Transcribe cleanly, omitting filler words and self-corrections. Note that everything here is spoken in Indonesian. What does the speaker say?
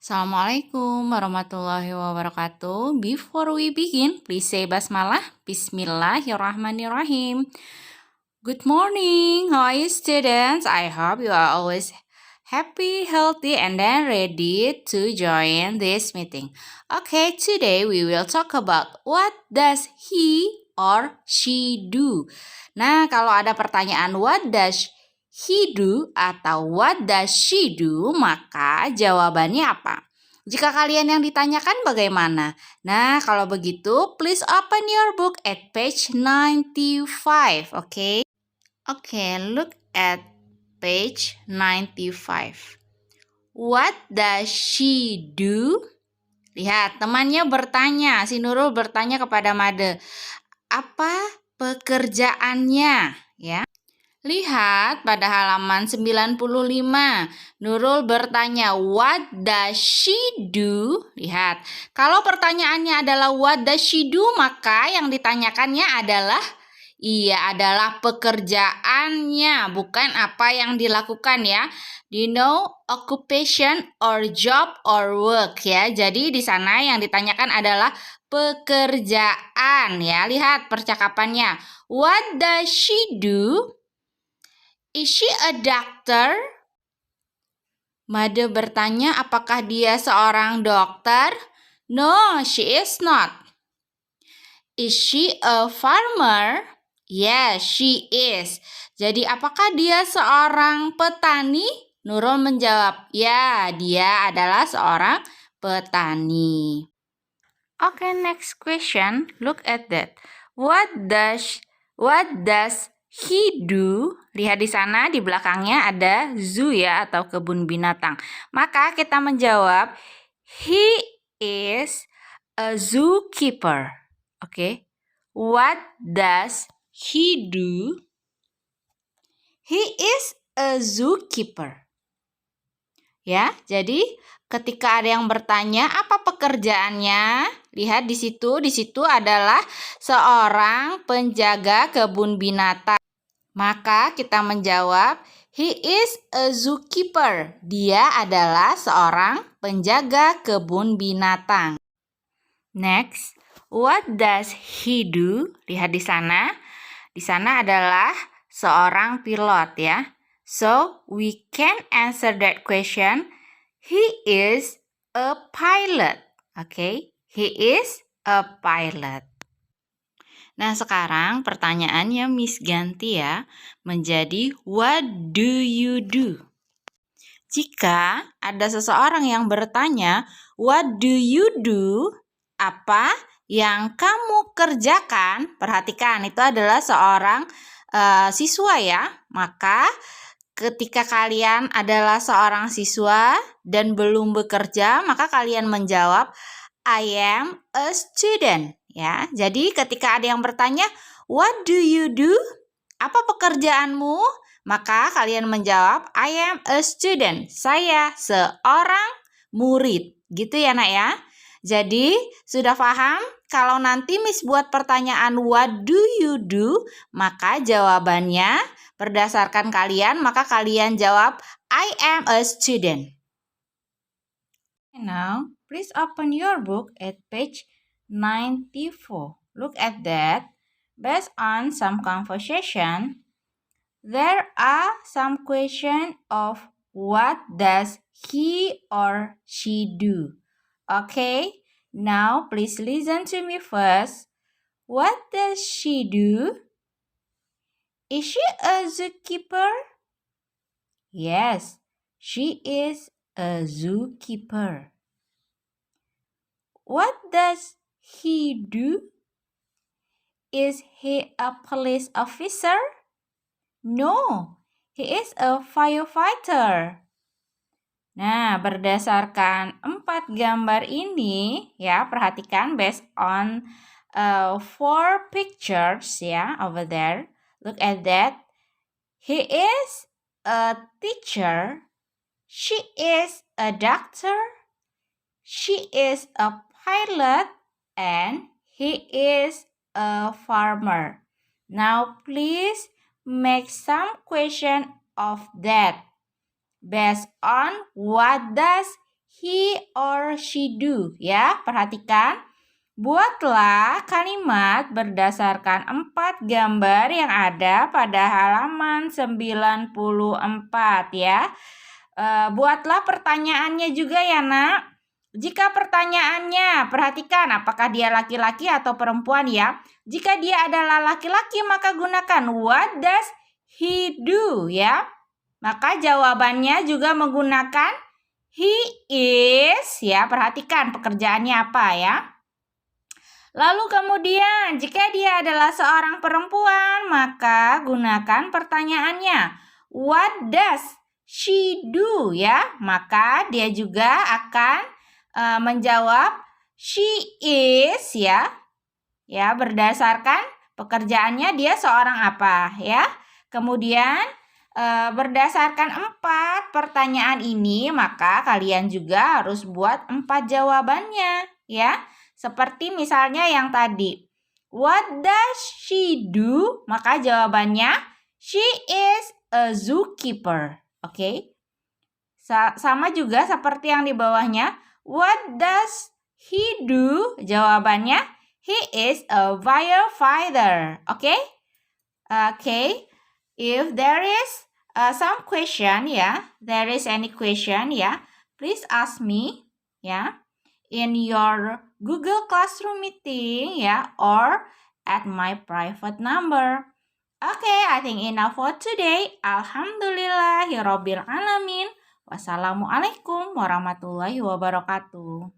Assalamualaikum warahmatullahi wabarakatuh. Before we begin, please say basmalah. Bismillahirrahmanirrahim. Good morning. How are you, students? I hope you are always happy, healthy, and then ready to join this meeting. Okay, today we will talk about what does he or she do. Nah, kalau ada pertanyaan what does he do atau what does she do, maka jawabannya apa? Jika kalian yang ditanyakan bagaimana? Nah, kalau begitu, please open your book at page 95, okay? Okay, look at page 95. What does she do? Lihat, temannya bertanya, si Nurul bertanya kepada Made, apa pekerjaannya? Ya. Lihat pada halaman 95, Nurul bertanya, what does she do? Lihat, kalau pertanyaannya adalah what does she do, maka yang ditanyakannya adalah pekerjaannya, bukan apa yang dilakukan ya. Do you know occupation or job or work ya. Jadi di sana yang ditanyakan adalah pekerjaan ya. Lihat percakapannya. What does she do? Is she a doctor? Made bertanya, apakah dia seorang dokter? No, she is not. Is she a farmer? Yes, she is. Jadi apakah dia seorang petani? Nurul menjawab, ya, dia adalah seorang petani. Okay, next question. Look at that. What does he do? Lihat di sana di belakangnya ada zoo ya atau kebun binatang. Maka kita menjawab he is a zookeeper. Okay. What does he do? He is a zookeeper. Ya, jadi ketika ada yang bertanya apa pekerjaannya, lihat di situ adalah seorang penjaga kebun binatang. Maka kita menjawab, he is a zookeeper. Dia adalah seorang penjaga kebun binatang. Next, what does he do? Lihat di sana. Di sana adalah seorang pilot ya. So, we can answer that question. He is a pilot. Okay? He is a pilot. Nah, sekarang pertanyaannya Miss ganti ya, menjadi what do you do? Jika ada seseorang yang bertanya, what do you do? Apa yang kamu kerjakan? Perhatikan, itu adalah seorang siswa ya. Maka ketika kalian adalah seorang siswa dan belum bekerja, maka kalian menjawab, I am a student. Ya, jadi ketika ada yang bertanya, what do you do? Apa pekerjaanmu? Maka kalian menjawab, I am a student. Saya seorang murid. Gitu ya nak ya. Jadi sudah paham? Kalau nanti Miss buat pertanyaan what do you do? Maka jawabannya berdasarkan kalian, maka kalian jawab, I am a student. Now, please open your book at page 94. Look at that. Based on some conversation, there are some questions of what does he or she do. Okay, now please listen to me first. What does she do? Is she a zookeeper? Yes, she is a zookeeper. What does he do? Is he a police officer? No, he is a firefighter. Nah, berdasarkan 4 gambar ini, ya, perhatikan based on 4 pictures, ya, over there. Look at that. He is a teacher. She is a doctor. She is a pilot. And he is a farmer. Now, please make some question of that based on what does he or she do? Ya, perhatikan. Buatlah kalimat berdasarkan 4 gambar yang ada pada halaman 94 ya. Buatlah pertanyaannya juga ya nak. Jika pertanyaannya, perhatikan apakah dia laki-laki atau perempuan ya. Jika dia adalah laki-laki maka gunakan what does he do ya. Maka jawabannya juga menggunakan he is ya. Perhatikan pekerjaannya apa ya. Lalu kemudian jika dia adalah seorang perempuan maka gunakan pertanyaannya what does she do ya. Maka dia juga akan menjawab she is ya. Ya, berdasarkan pekerjaannya dia seorang apa ya. Kemudian berdasarkan 4 pertanyaan ini maka kalian juga harus buat 4 jawabannya ya. Seperti misalnya yang tadi. What does she do? Maka jawabannya she is a zookeeper. Oke. Sama juga seperti yang di bawahnya. What does he do? Jawabannya he is a firefighter. Oke? Oke. If there is some question there is any question please ask me in your Google Classroom meeting or at my private number. Okay, I think enough for today. Alhamdulillahirabbil alamin. Wassalamualaikum warahmatullahi wabarakatuh.